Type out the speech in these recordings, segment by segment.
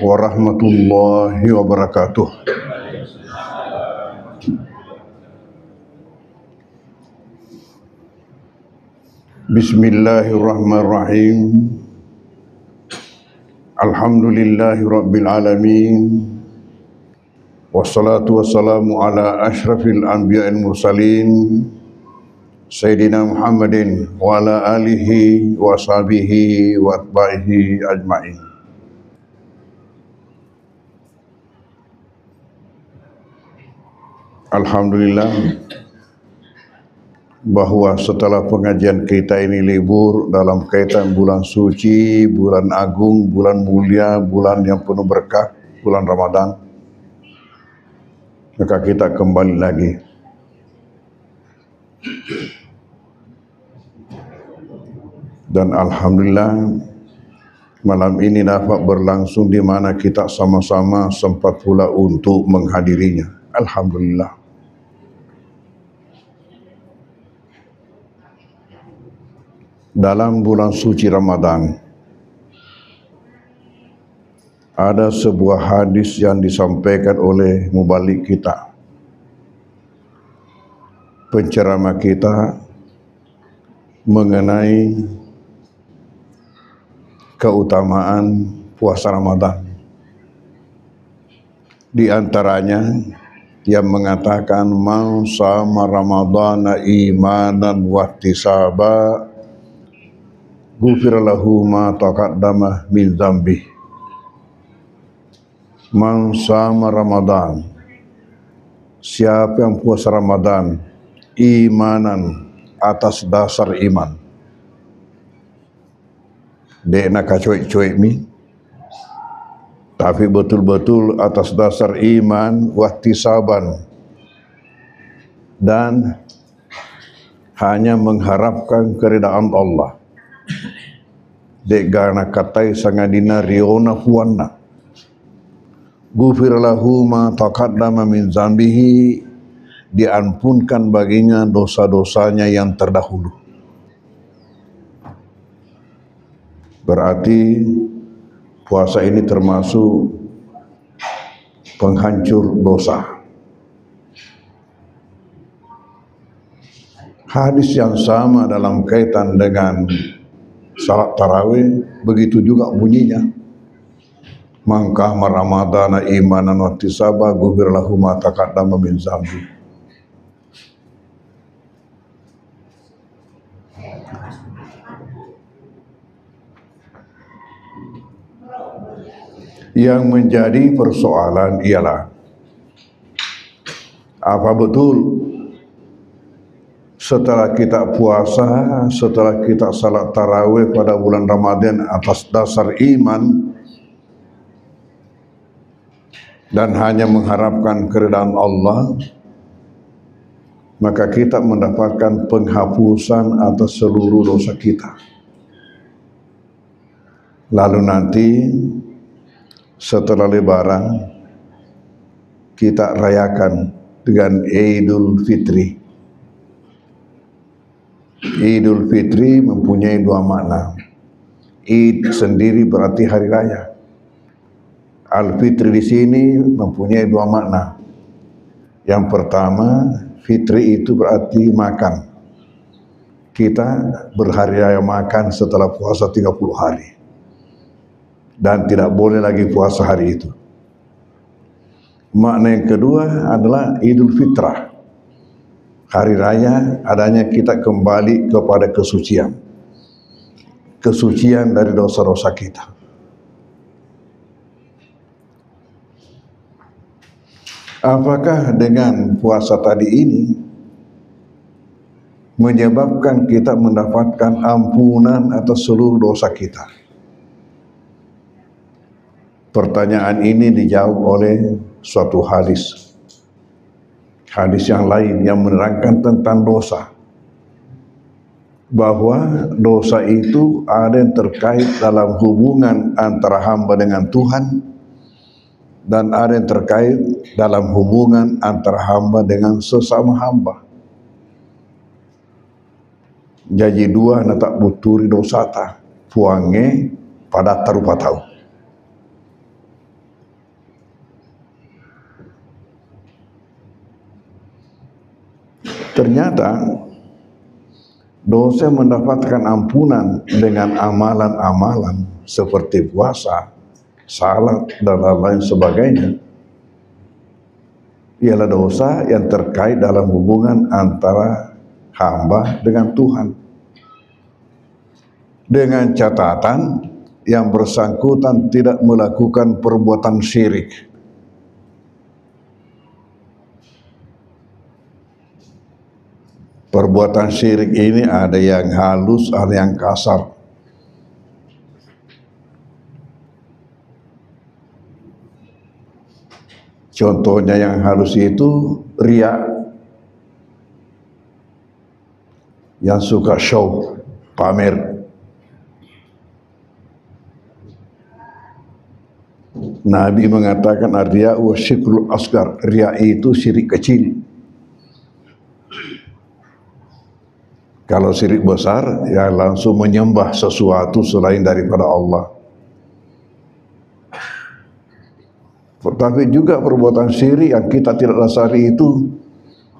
warahmatullahi wabarakatuh. Bismillahirrahmanirrahim. Alhamdulillahi rabbil alamin. Wassalatu wassalamu ala ashrafil anbiya'il mursalin Sayyidina Muhammadin wa ala alihi wa sahbihi wa atba'ihi ajma'in. Alhamdulillah bahwa setelah pengajian kita ini libur dalam kaitan bulan suci, bulan agung, bulan mulia, bulan yang penuh berkah, bulan Ramadan, maka kita kembali lagi dan alhamdulillah malam ini dapat berlangsung di mana kita sama-sama sempat pula untuk menghadirinya. Alhamdulillah. Dalam bulan suci Ramadan ada sebuah hadis yang disampaikan oleh mubalik kita, penceramah kita, mengenai keutamaan puasa Ramadan. Di antaranya yang mengatakan man shama ramadhana imanan wa ihtisaba ghufira lahu ma taqaddama min dzambi. Man shama Ramadan, siapa yang puasa Ramadan imanan, atas dasar iman, dek nak cuek-cuek mi, tapi betul-betul atas dasar iman, wahtisaban, dan hanya mengharapkan keridaan Allah. Dek gana katai sangadina riona puanna. Ghufir lahu ma taqaddama min zambihi, diampunkan baginya dosa-dosanya yang terdahulu. Berarti puasa ini termasuk penghancur dosa. Hadis yang sama dalam kaitan dengan salat tarawih begitu juga bunyinya. Man qama ramadhana imanan wa ihtisaba ghufira lahu ma taqaddama min dzambi. Yang menjadi persoalan ialah apa betul setelah kita puasa, setelah kita salat tarawih pada bulan Ramadan atas dasar iman dan hanya mengharapkan keridaan Allah, maka kita mendapatkan penghapusan atas seluruh dosa kita. Lalu nanti setelah Lebaran kita rayakan dengan Idul Fitri. Idul Fitri mempunyai dua makna. Id sendiri berarti hari raya. Al-Fitri di sini mempunyai dua makna. Yang pertama, Fitri itu berarti makan. Kita berhari raya makan setelah puasa 30 hari. Dan tidak boleh lagi puasa hari itu. Makna yang kedua adalah Idul Fitrah. Hari raya adanya kita kembali kepada kesucian. Kesucian dari dosa-dosa kita. Apakah dengan puasa tadi ini menyebabkan kita mendapatkan ampunan atas seluruh dosa kita? Pertanyaan ini dijawab oleh suatu hadis. Hadis yang lain yang menerangkan tentang dosa. Bahwa dosa itu ada yang terkait dalam hubungan antara hamba dengan Tuhan dan ada yang terkait dalam hubungan antara hamba dengan sesama hamba. Jadi dua na tak buturi dosa ta puange pada tarupa tahu. Ternyata dosa mendapatkan ampunan dengan amalan-amalan seperti puasa, salat, dan lain sebagainya ialah dosa yang terkait dalam hubungan antara hamba dengan Tuhan, dengan catatan yang bersangkutan tidak melakukan perbuatan syirik. Perbuatan syirik ini ada yang halus, ada yang kasar. Contohnya yang halus itu riya, yang suka show, pamer. Nabi mengatakan ar-riya wa syikrul asgar, riya itu syirik kecil. Kalau syirik besar, ya langsung menyembah sesuatu selain daripada Allah. Tapi juga perbuatan syirik yang kita tidak dasari itu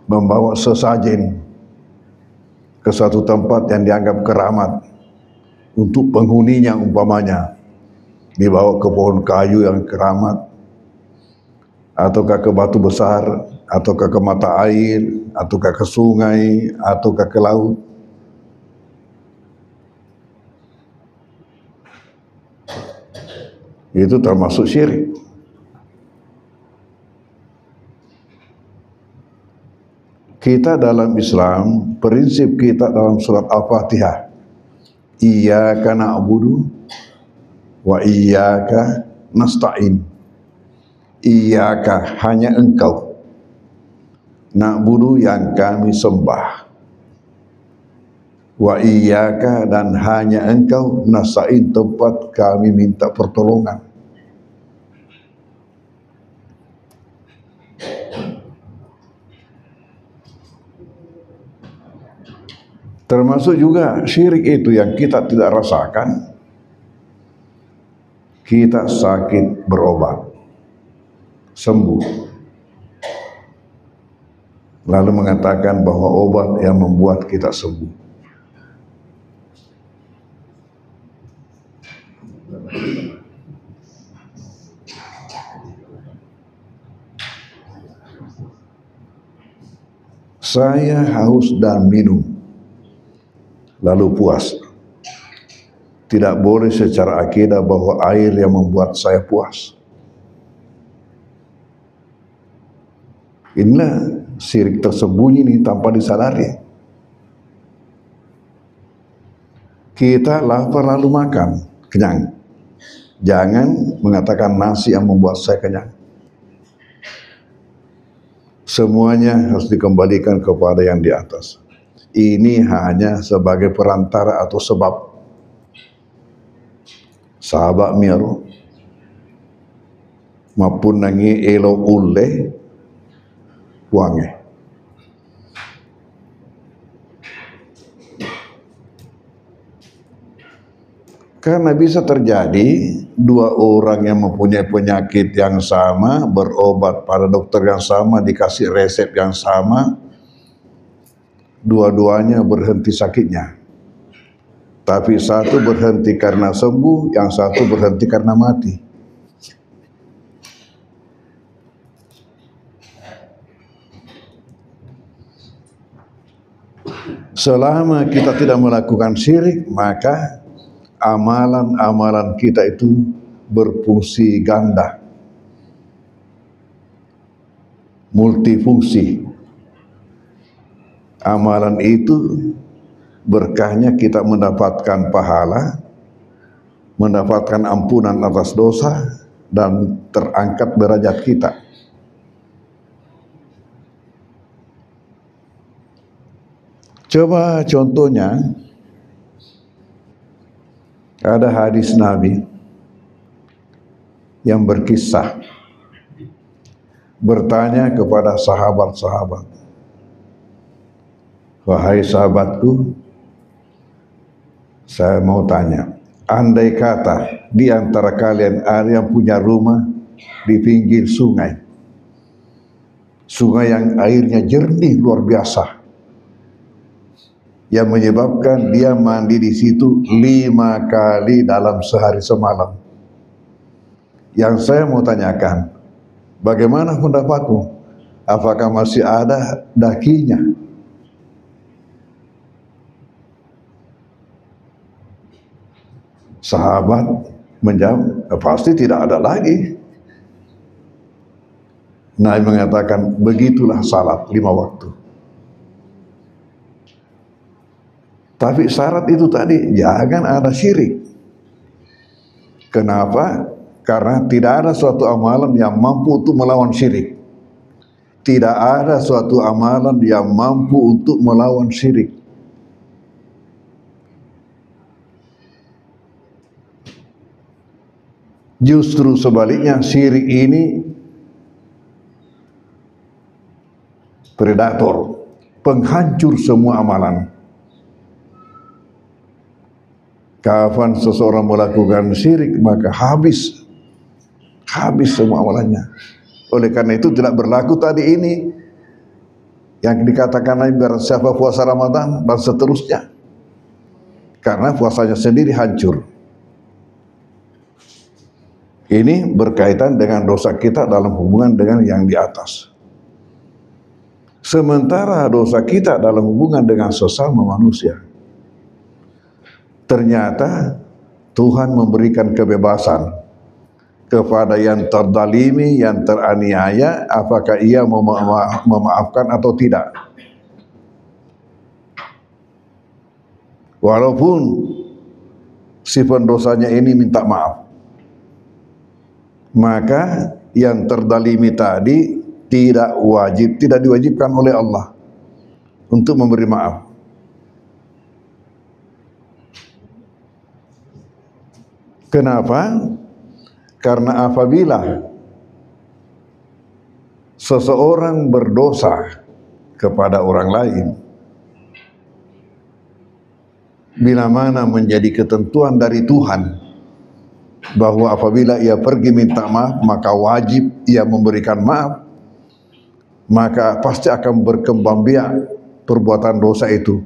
membawa sesajen ke satu tempat yang dianggap keramat untuk penghuninya, umpamanya dibawa ke pohon kayu yang keramat, ataukah ke batu besar, ataukah ke mata air, ataukah ke sungai, ataukah ke laut. Itu termasuk syirik. Kita dalam Islam, prinsip kita dalam surat Al-Fatihah, iyyaka na'budu wa iyyaka nasta'in. Iyyaka, hanya engkau, na'budu, yang kami sembah, wa iyyaka, dan hanya engkau, nasta'in, tempat kami minta pertolongan. Termasuk juga syirik itu yang kita tidak rasakan. Kita sakit berobat, sembuh, lalu mengatakan bahwa obat yang membuat kita sembuh. Saya haus dan minum, lalu puas. Tidak boleh secara akidah bahwa air yang membuat saya puas. Inilah syirik tersembunyi ini tanpa disadari. Kita lapar lalu makan, kenyang. Jangan mengatakan nasi yang membuat saya kenyang. Semuanya harus dikembalikan kepada yang di atas. Ini hanya sebagai perantara atau sebab. Sahabat miaro maupun nangi elo ule wange. Karena bisa terjadi dua orang yang mempunyai penyakit yang sama, berobat pada dokter yang sama, dikasih resep yang sama, dua-duanya berhenti sakitnya. Tapi satu berhenti karena sembuh, yang satu berhenti karena mati. Selama kita tidak melakukan syirik, maka amalan-amalan kita itu berfungsi ganda, multifungsi. Amalan itu berkahnya kita mendapatkan pahala, mendapatkan ampunan atas dosa, dan terangkat derajat kita. Coba contohnya, ada hadis Nabi yang berkisah, bertanya kepada sahabat-sahabat, wahai sahabatku, saya mau tanya, andai kata di antara kalian ada yang punya rumah di pinggir sungai, sungai yang airnya jernih luar biasa, yang menyebabkan dia mandi di situ 5 kali dalam sehari semalam. Yang saya mau tanyakan, bagaimana pendapatmu? Apakah masih ada dakinya? Sahabat menjawab, pasti tidak ada lagi. Nabi mengatakan, begitulah salat 5 waktu. Tapi syarat itu tadi, jangan ada syirik. Kenapa? Karena tidak ada suatu amalan yang mampu untuk melawan syirik. Tidak ada suatu amalan yang mampu untuk melawan syirik. Justru sebaliknya, syirik ini predator, penghancur semua amalan. Kapan seseorang melakukan syirik, maka habis semua amalannya. Oleh karena itu tidak berlaku tadi ini yang dikatakan Nabi, barang siapa puasa Ramadan dan seterusnya, karena puasanya sendiri hancur. Ini berkaitan dengan dosa kita dalam hubungan dengan yang di atas. Sementara dosa kita dalam hubungan dengan sesama manusia, ternyata Tuhan memberikan kebebasan kepada yang terdalimi, yang teraniaya, apakah ia memaafkan atau tidak. Walaupun si pendosanya ini minta maaf, maka yang terdalimi tadi tidak diwajibkan oleh Allah untuk memberi maaf. Kenapa? Karena apabila seseorang berdosa kepada orang lain, bila mana menjadi ketentuan dari Tuhan bahwa apabila ia pergi minta maaf, maka wajib ia memberikan maaf, maka pasti akan berkembang biak perbuatan dosa itu.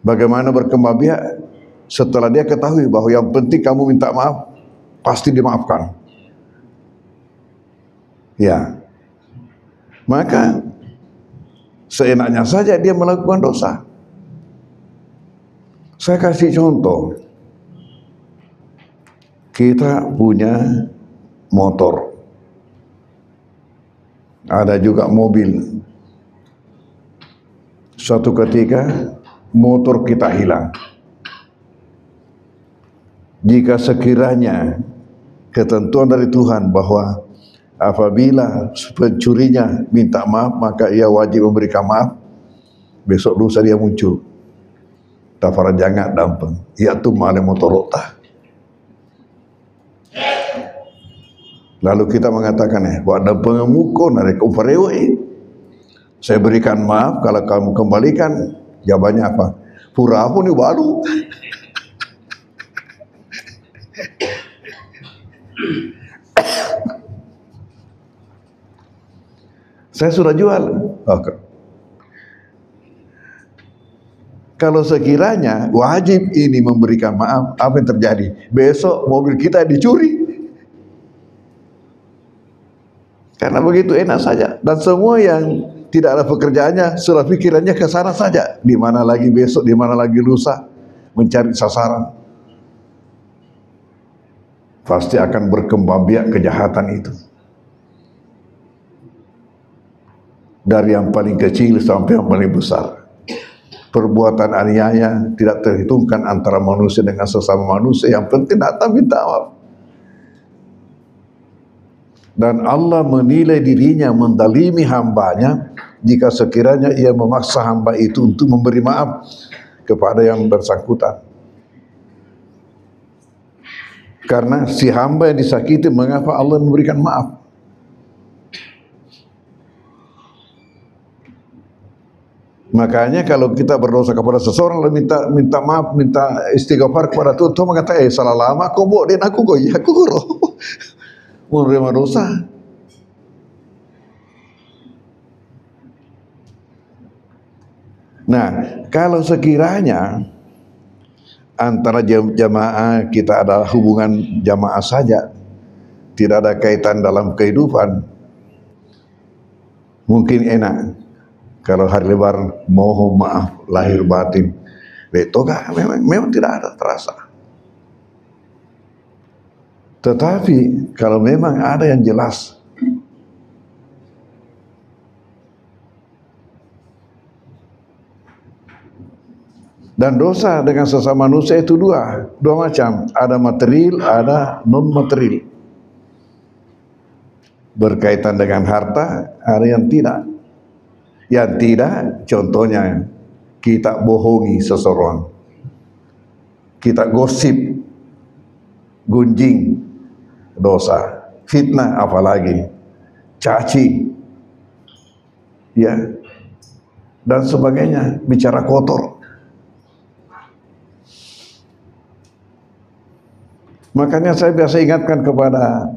Bagaimana berkembang biak? Setelah dia ketahui bahwa yang penting kamu minta maaf, pasti dimaafkan. Ya, maka seenaknya saja dia melakukan dosa. Saya kasih contoh. Kita punya motor, ada juga mobil. Suatu ketika motor kita hilang. Jika sekiranya ketentuan dari Tuhan bahwa apabila pencurinya minta maaf, maka ia wajib memberikan maaf, besok lusa dia muncul. Tafara jangan dampeng, ia tu male motorota. Lalu kita mengatakan, buat dampeng muko narek umparewe. Saya berikan maaf, kalau kamu kembalikan, jawabannya apa? Pura aku nih baru. Saya sudah jual. Okay. Kalau sekiranya wajib ini memberikan maaf, apa yang terjadi? Besok mobil kita dicuri. Karena begitu enak saja. Dan semua yang tidak ada pekerjaannya, sudah pikirannya ke sana saja. Di mana lagi besok, di mana lagi lusa, mencari sasaran. Pasti akan berkembang biak kejahatan itu. Dari yang paling kecil sampai yang paling besar. Perbuatan aniaya tidak terhitungkan antara manusia dengan sesama manusia. Yang penting datang minta maaf. Dan Allah menilai dirinya mendalimi hambanya jika sekiranya ia memaksa hamba itu untuk memberi maaf kepada yang bersangkutan. Karena si hamba yang disakiti, mengapa Allah memberikan maaf? Makanya kalau kita berdosa kepada seseorang, lalu minta maaf, minta istighfar kepada Tuhan, Tuhan mengatakan, salah lama kau bawa dan aku kau, ya aku guru. Menerima dosa. Nah, kalau sekiranya antara jamaah kita ada hubungan jamaah saja, tidak ada kaitan dalam kehidupan, mungkin enak. Kalau hari lebaran mohon maaf lahir batin, betoga memang tidak ada terasa. Tetapi kalau memang ada yang jelas, dan dosa dengan sesama manusia itu dua macam, ada material, ada non material. Berkaitan dengan harta, ada yang tidak. Yang tidak, contohnya kita bohongi seseorang, kita gosip, gunjing, dosa. Fitnah apalagi, caci, ya, dan sebagainya, bicara kotor. Makanya saya biasa ingatkan kepada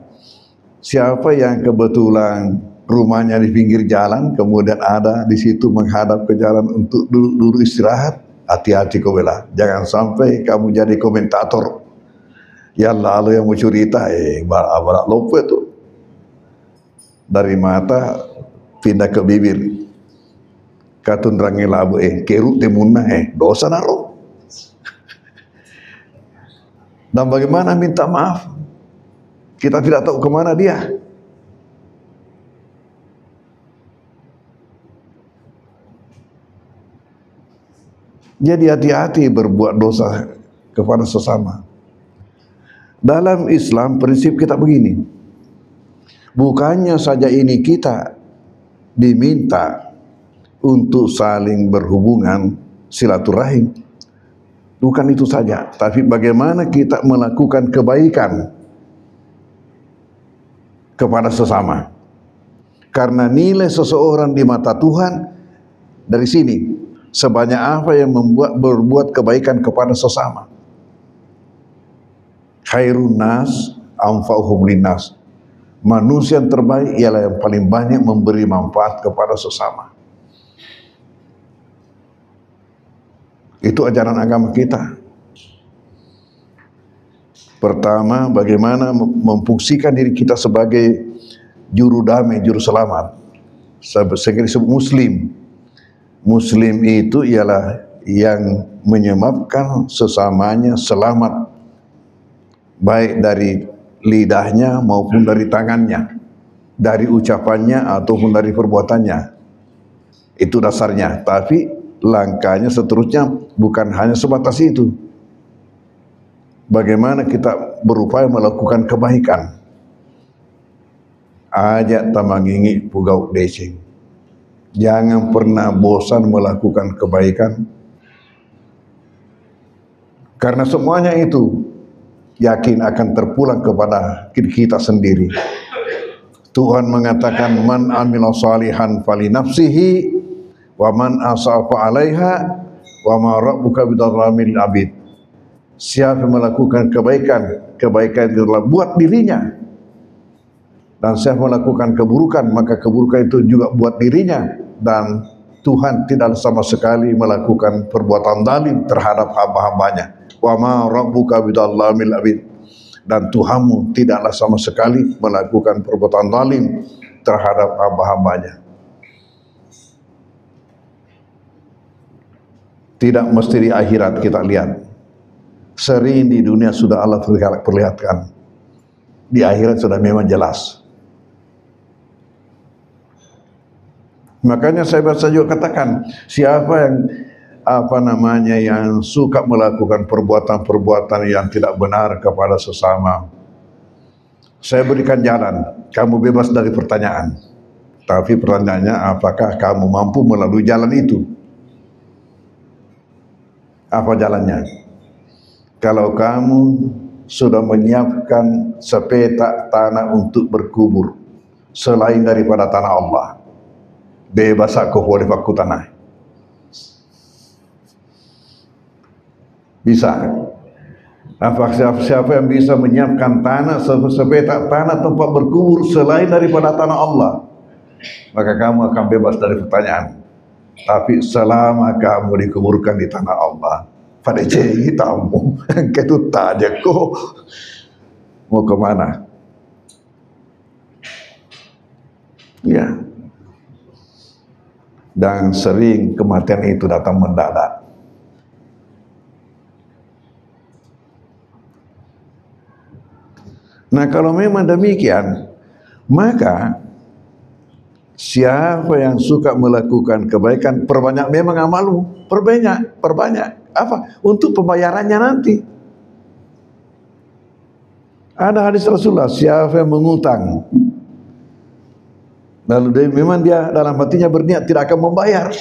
siapa yang kebetulan rumahnya di pinggir jalan, kemudian ada di situ menghadap ke jalan untuk duduk istirahat, hati-hati kau bela. Jangan sampai kamu jadi komentator. Ya lalu yang mau cerita, barak lope itu dari mata pindah ke bibir. Katun rangi labu keruk temunna dosa naro. Dan bagaimana minta maaf? Kita tidak tahu kemana dia. Jadi hati-hati berbuat dosa kepada sesama. Dalam Islam prinsip kita begini. Bukannya saja ini kita diminta untuk saling berhubungan silaturahim. Bukan itu saja, tapi bagaimana kita melakukan kebaikan kepada sesama. Karena nilai seseorang di mata Tuhan dari sini, sebanyak apa yang berbuat kebaikan kepada sesama. Khairun nas anfa'uhum linnas. Manusia yang terbaik ialah yang paling banyak memberi manfaat kepada sesama. Itu ajaran agama kita. Pertama, bagaimana memfungsikan diri kita sebagai juru damai, juru selamat. Sebagai Muslim. Muslim itu ialah yang menyebabkan sesamanya selamat, baik dari lidahnya maupun dari tangannya, dari ucapannya ataupun dari perbuatannya. Itu dasarnya. Tapi langkahnya seterusnya bukan hanya sebatas itu. Bagaimana kita berupaya melakukan kebaikan. Ajak tamangingi pugau desing. Jangan pernah bosan melakukan kebaikan. Karena semuanya itu yakin akan terpulang kepada kita sendiri. Tuhan mengatakan man amila salihan fali nafsihi wa man asafa 'alaiha wa ma rabbuka bidzallamil abid. Siapa melakukan kebaikan, kebaikan itu adalah buat dirinya. Dan siapa melakukan keburukan, maka keburukan itu juga buat dirinya. Dan Tuhan tidak sama sekali melakukan perbuatan zalim terhadap hamba-hambanya. Wa ma rabbuka bidzallamil abid. Dan Tuhanmu tidaklah sama sekali melakukan perbuatan zalim terhadap hamba-hambanya. Tidak mesti di akhirat kita lihat. Sering di dunia sudah Allah perlihatkan. Di akhirat sudah memang jelas. Makanya saya biasa juga katakan, siapa yang yang suka melakukan perbuatan-perbuatan yang tidak benar kepada sesama, saya berikan jalan, kamu bebas dari pertanyaan. Tapi pertanyaannya, apakah kamu mampu melalui jalan itu? Apa jalannya? Kalau kamu sudah menyiapkan sepetak tanah untuk berkubur selain daripada tanah Allah, bebas aku boleh paku tanah. Bisa. Apa siapa yang bisa menyiapkan tanah sepetak tanah tempat berkubur selain daripada tanah Allah, maka kamu akan bebas dari pertanyaan. Tapi selama kamu dikuburkan di tanah Allah, pada ciri tamu, ketu tanya kok mau kemana? Ya. Dan sering kematian itu datang mendadak. Nah, kalau memang demikian, maka siapa yang suka melakukan kebaikan, perbanyak memang amalmu, perbanyak. Apa? Untuk pembayarannya nanti. Ada hadis Rasulullah, siapa yang mengutang, lalu memang dia dalam hatinya berniat tidak akan membayar,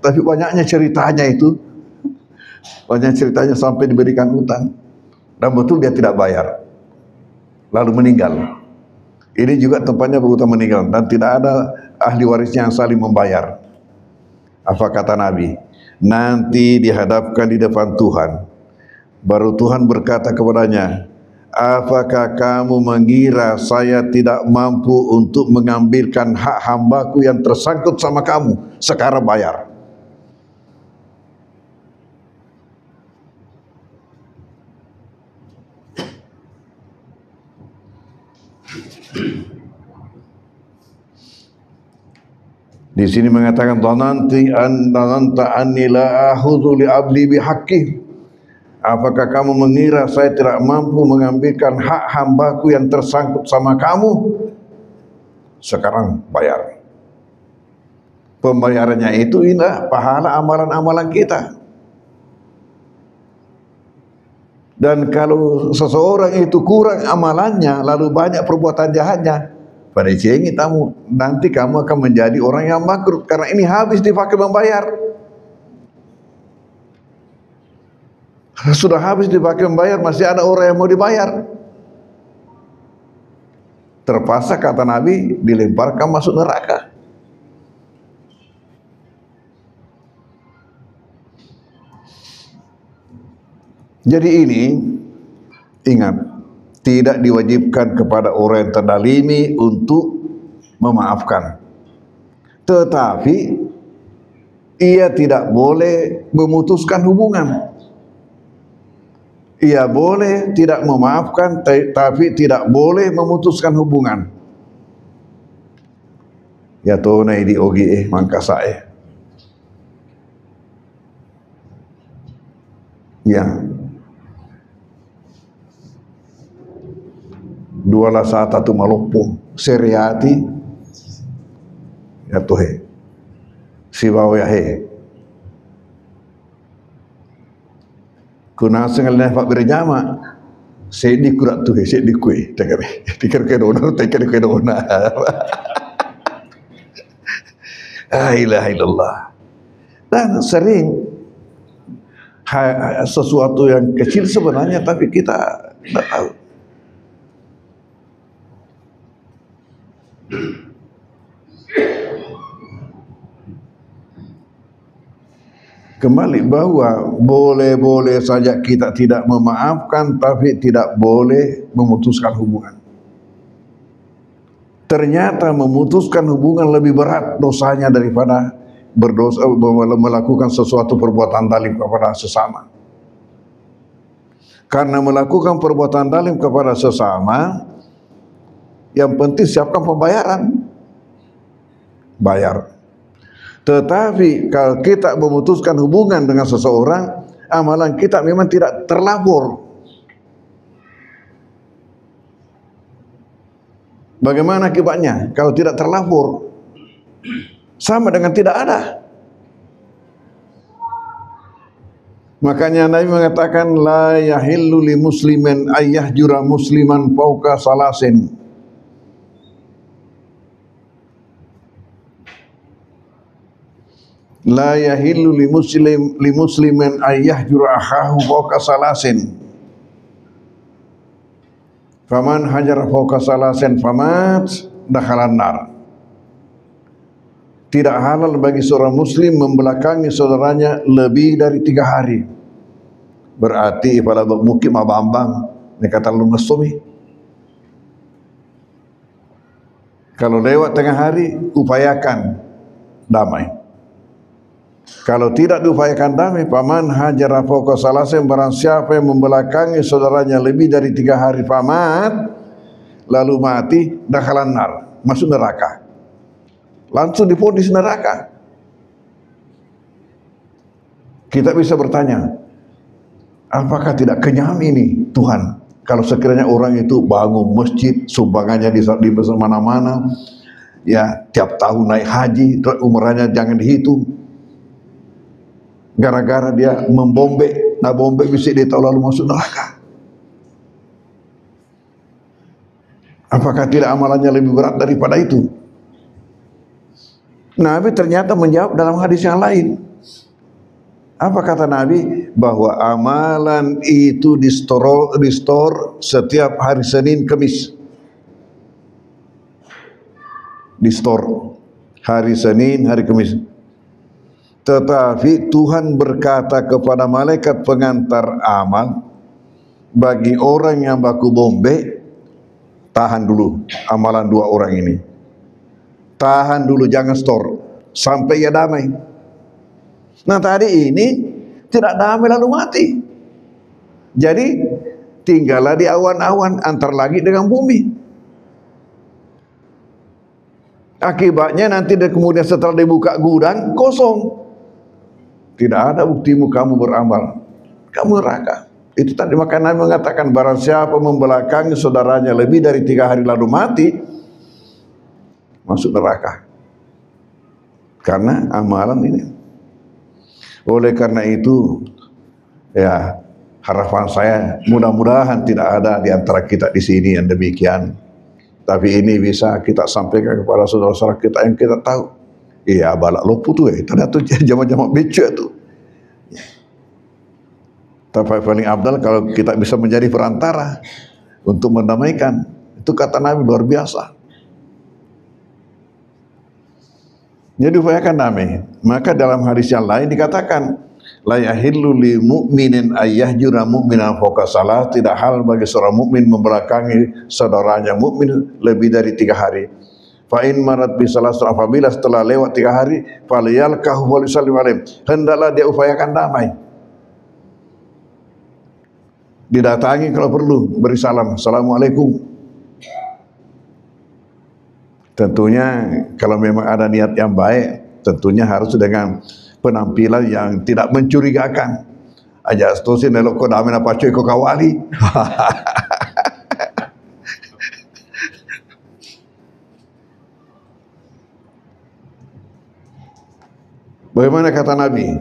tapi banyaknya ceritanya itu, banyak ceritanya sampai diberikan utang, dan betul dia tidak bayar, lalu meninggal. Ini juga tempatnya berutang meninggal, dan tidak ada ahli warisnya yang saling membayar. Apa kata Nabi? Nanti dihadapkan di depan Tuhan, baru Tuhan berkata kepadanya, apakah kamu mengira saya tidak mampu untuk mengambilkan hak hambaku yang tersangkut sama kamu? Sekarang bayar. Di sini mengatakan dhananta anni la akhudhu li abdi bihaqqi. Apakah kamu mengira saya tidak mampu mengambilkan hak hambaku yang tersangkut sama kamu? Sekarang bayar. Pembayarannya itu indah pahala amalan-amalan kita. Dan kalau seseorang itu kurang amalannya lalu banyak perbuatan jahatnya, pada cengi tamu, nanti kamu akan menjadi orang yang bangkrut karena ini habis dipakai membayar. Sudah habis dipakai membayar, masih ada orang yang mau dibayar. Terpaksa kata Nabi dilemparkan masuk neraka. Jadi ini ingat, tidak diwajibkan kepada orang yang terdalimi untuk memaafkan. Tetapi ia tidak boleh memutuskan hubungan. Ia boleh tidak memaafkan, tapi tidak boleh memutuskan hubungan. Ya tonai di OGE mangkasae. Ya. Dua lah satu malupung seriati ya tuhe si bawa ya he kuna sengalnya pak berjama sedi kurat tuhe sedi kue tegak tikar ke dona tikar ke dona la ilaha illallah. Dan sering sesuatu yang kecil sebenarnya tapi kita tidak tahu. Kembali bahwa boleh-boleh saja kita tidak memaafkan, tapi tidak boleh memutuskan hubungan. Ternyata memutuskan hubungan lebih berat dosanya daripada berdosa melakukan sesuatu perbuatan zalim kepada sesama. Karena melakukan perbuatan zalim kepada sesama, yang penting siapkan pembayaran, bayar. Tetapi kalau kita memutuskan hubungan dengan seseorang, amalan kita memang tidak terlapor. Bagaimana akibatnya kalau tidak terlapor? Sama dengan tidak ada. Makanya Nabi mengatakan la yahillu li muslimin ayyahjura musliman fauqa salasin. La yahillu li muslimin ayyahjura akhahu fauqa salasin. Faman hajar fauqa salasin famat dakhalan nar. Tidak halal bagi seorang muslim membelakangi saudaranya lebih dari 3 hari. Berarti pada mukim abambang ni kata lu ngesomi. Kalau lewat tengah hari upayakan damai. Kalau tidak diupayakan damai, paman hajara fauqa salasin, barang siapa yang membelakangi saudaranya lebih dari 3 hari, pamat lalu mati, dakhalan nar, masuk neraka. Langsung divonis neraka. Kita bisa bertanya, apakah tidak kenyam ini Tuhan kalau sekiranya orang itu bangun masjid, sumbangannya di mana-mana, ya tiap tahun naik haji, umurnya jangan dihitung, gara-gara dia membombek, nah bombek bisa dia tahu lalu masuk neraka. Apakah tidak amalannya lebih berat daripada itu? Nabi ternyata menjawab dalam hadis yang lain. Apa kata Nabi? Bahwa amalan itu di-store setiap hari Senin Kamis. Di-store hari Senin, hari Kamis. Tetapi Tuhan berkata kepada malaikat pengantar amal, bagi orang yang baku bombe, tahan dulu amalan 2 orang ini. Tahan dulu, jangan store sampai ia damai. Nah tadi ini tidak damai lalu mati. Jadi tinggallah di awan-awan antar langit dengan bumi. Akibatnya nanti kemudian setelah dibuka gudang kosong. Tidak ada buktimu kamu beramal. Kamu neraka. Itu tadi maka Nabi mengatakan barang siapa membelakangi saudaranya lebih dari 3 hari lalu mati, masuk neraka. Karena amalan ini. Oleh karena itu, ya harapan saya mudah-mudahan tidak ada di antara kita di sini yang demikian. Tapi ini bisa kita sampaikan kepada saudara-saudara kita yang kita tahu. Iya, balak lopu tuh ternyata jamaah-jamaah becek tuh. Tapi paling abdal kalau kita bisa menjadi perantara untuk mendamaikan. Itu kata Nabi luar biasa. Jadi upayakan damai. Maka dalam hadis yang lain dikatakan, la yahillu li mu'minin ayyahjura mu'minan fawqa salah, tidak hal bagi seorang mukmin membelakangi saudaranya mukmin lebih dari 3 hari. Fa in marat bi salasun, apabila setelah lewat 3 hari, falyalqahu wa yusallim alaih, hendaklah dia upayakan damai. Didatangi kalau perlu, beri salam, assalamualaikum. Tentunya kalau memang ada niat yang baik, tentunya harus dengan penampilan yang tidak mencurigakan. Aja setusin elok ko dami na pacoy ko kawali. Bagaimana kata Nabi?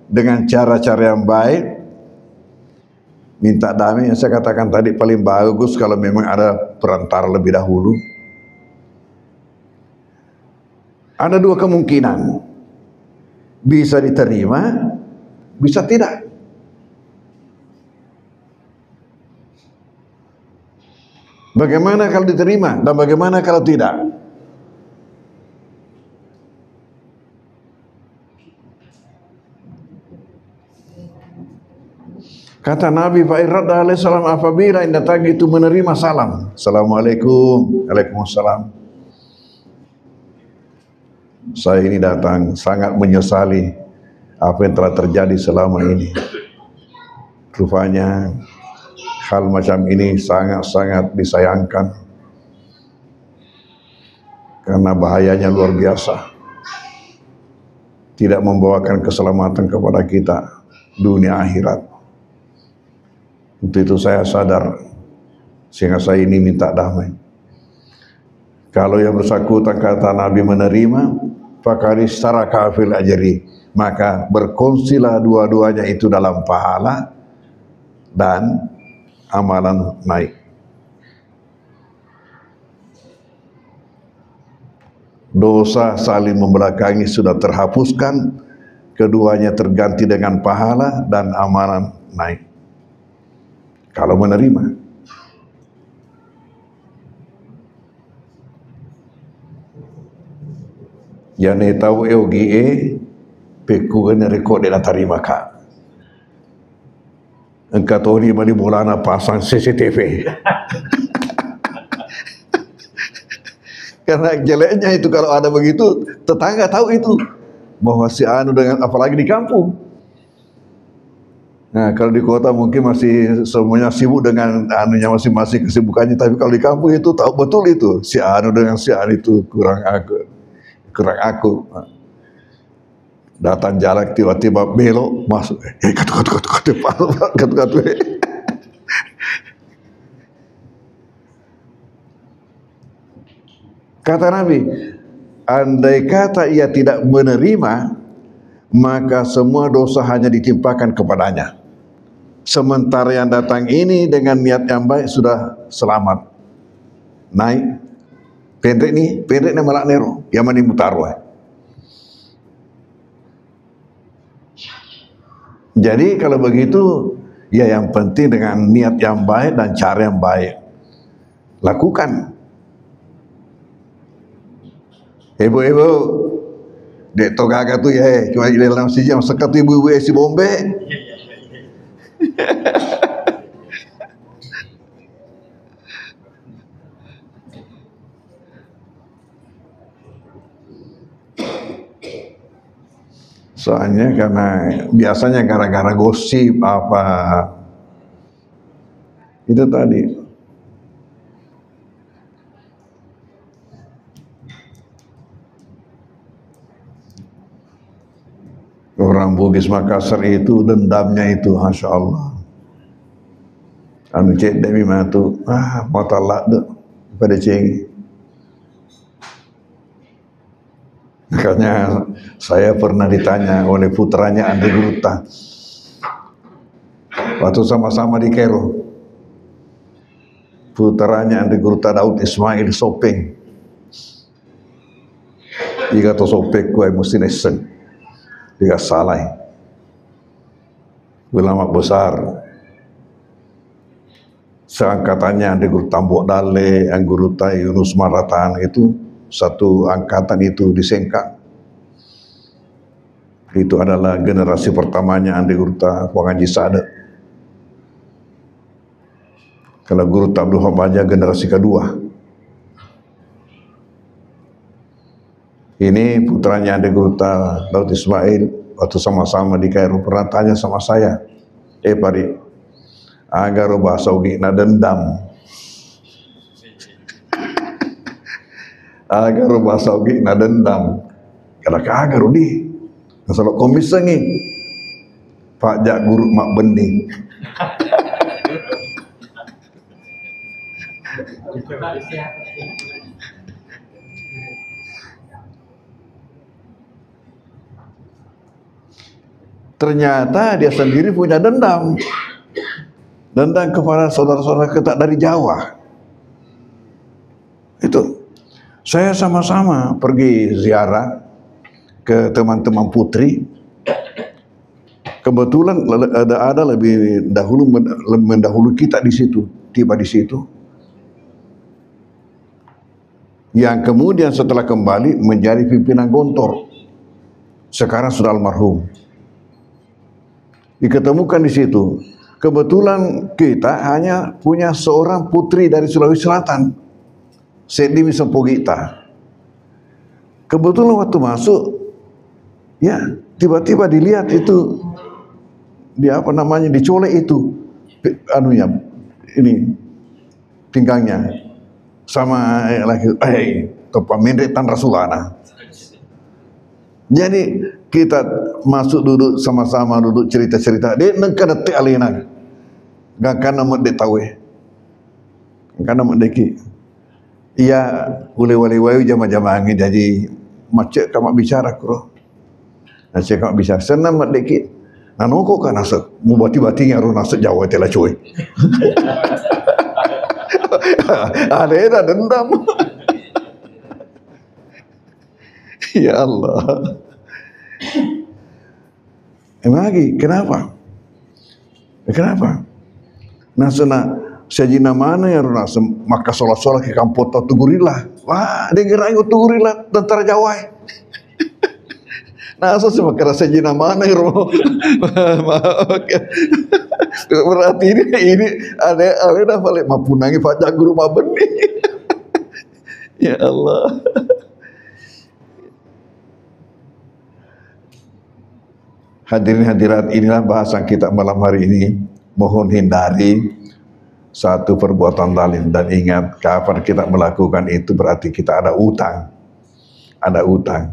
Dengan cara-cara yang baik, minta damai. Yang saya katakan tadi paling bagus kalau memang ada perantara lebih dahulu. Ada 2 kemungkinan, bisa diterima, bisa tidak. Bagaimana kalau diterima dan bagaimana kalau tidak? Kata Nabi Fa'iradha alaihissalam, apabila yang datang itu menerima salam, assalamualaikum, waalaikumsalam. Saya ini datang sangat menyesali apa yang telah terjadi selama ini. Rupanya hal macam ini sangat-sangat disayangkan karena bahayanya luar biasa. Tidak membawakan keselamatan kepada kita dunia akhirat. Untuk itu saya sadar, sehingga saya ini minta damai. Kalau yang bersangkutan kata Nabi menerima, fakari secara kafil ajri, maka berkongsilah dua-duanya itu dalam pahala dan amalan naik. Dosa saling membelakangi sudah terhapuskan, keduanya terganti dengan pahala dan amalan naik. Kalau menerima. Yang ni tahu EOGA peku kena rekod dia terima kak. Engkau tahu ni mari bolana pasang CCTV. Karena jeleknya itu kalau ada begitu, tetangga tahu itu. bahwa si anu dengan, apalagi di kampung. Nah, kalau di kota mungkin masih semuanya sibuk dengan anunya masing-masing kesibukannya, tapi kalau di kampung itu tahu betul itu si anu dengan si anu itu kurang aku. Datang jalan tiba-tiba belok masuk, katu. Kata Nabi, andai kata ia tidak menerima, maka semua dosa hanya ditimpakan kepadanya. Sementara yang datang ini dengan niat yang baik sudah selamat. Naik pendek ni malak nero, yang mani mutarwa. Jadi kalau begitu, ya yang penting dengan niat yang baik dan cara yang baik. Lakukan. Ibu-ibu, dek togaga tu ya, cuma di dalam sijam sekat ibu-ibu esi bombe. Soalnya karena biasanya gara-gara gosip apa itu tadi. Orang Bugis Makassar itu dendamnya itu, Masya Allah. Anu cek demi matu, mau talak deh pada ceng. Makanya saya pernah ditanya oleh putranya Andri Guruta waktu sama-sama di Kairo. Putranya Andri Guruta Daud Ismail Sopeng. Jika to Sopeng kuai mesti nesen. Jika salah. Ulama besar. Seangkatannya Andri Guruta Tambok Dale, Andri Guruta Yunus Maratan itu satu angkatan itu disengkak. Itu adalah generasi pertamanya Andri Guruta Wangaji Sade. Kalau Guruta Abdul Hambaja generasi kedua. Ini putranya Andri Guruta Daud Ismail waktu sama-sama di Kairo pernah tanya sama saya, Pari, agar bahasa ugi na dendam. Agar bahasa ugi na dendam. Kalau agar di masalah komis sengi pajak guru mak bening. Ternyata dia sendiri punya dendam kepada saudara-saudara kita dari Jawa. Itu saya sama-sama pergi ziarah ke teman-teman putri. Kebetulan ada lebih dahulu mendahului kita di situ, tiba di situ. Yang kemudian setelah kembali menjadi pimpinan Gontor. Sekarang sudah almarhum. Diketemukan di situ. Kebetulan kita hanya punya seorang putri dari Sulawesi Selatan, Sedimi Sempogita. Kebetulan waktu masuk, ya tiba-tiba dilihat itu, dia apa namanya, dicolek itu, anunya, ini pinggangnya, sama lagi, topa mendek tan Rasulana. Jadi kita masuk duduk sama-sama duduk cerita-cerita. Dia nengkana te alena, gak kana mende tawe, kana mendeki. Iya, ule-wale-wale jama-jama angin jadi macet kamak bicara kuro. Macet kamak bicara. Senang mendeki. Nanoko kan nasek, mu bati-bati ngaruh nasek Jawa telah cuy. Ada dendam. Ya Allah. Lagi, kenapa? Kenapa? Nasena sejina mana ya runa maka solat-solat ke kampota tugurilah. Wah, dia kira itu tugurilah tentara Jawa. Nah, so maka sejina mana ya runa. Berarti ini ada balik mapunangi pajak guru mabeni. Ya Allah. Hadirin hadirat, inilah bahasan kita malam hari ini. Mohon hindari satu perbuatan zalim, dan ingat, kapan kita melakukan itu berarti kita ada utang. Ada utang.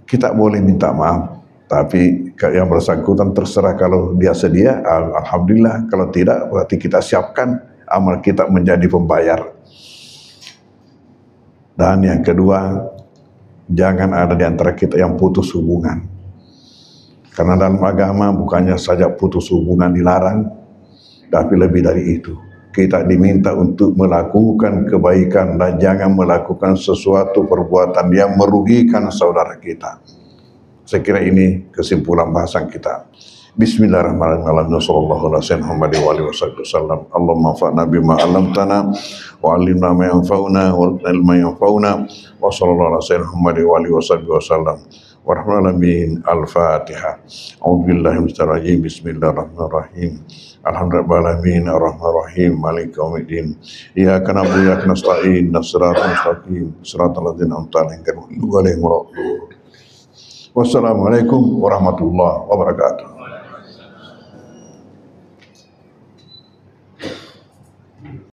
Kita boleh minta maaf, tapi yang bersangkutan terserah. Kalau dia sedia, alhamdulillah. Kalau tidak, berarti kita siapkan amal kita menjadi pembayar. Dan yang kedua, jangan ada di antara kita yang putus hubungan. Karena dalam agama bukannya saja putus hubungan dilarang, tapi lebih dari itu. Kita diminta untuk melakukan kebaikan dan jangan melakukan sesuatu perbuatan yang merugikan saudara kita. Saya kira ini kesimpulan bahasan kita. Bismillahirrahmanirrahim. Sallallahu alaihi wasallam. Allahumma fa'na bima 'allamtana wa 'allimna ma yanfa'una wa zidna ilma yanfa'una wa sallallahu alaihi wasallam. Warahmatullahi Al-Fatihah. A'udzubillahi minasyaitonir rajim. Bismillahirrahmanirrahim. Alhamdulillahirabbil alamin, maliki yaumiddin. Iyyaka na'budu wa iyyaka nasta'in. Shiratal mustaqim, shiratal ladzina an'amta 'alaihim ghairil maghdubi 'alaihim waladdallin. Wassalamualaikum warahmatullahi wabarakatuh.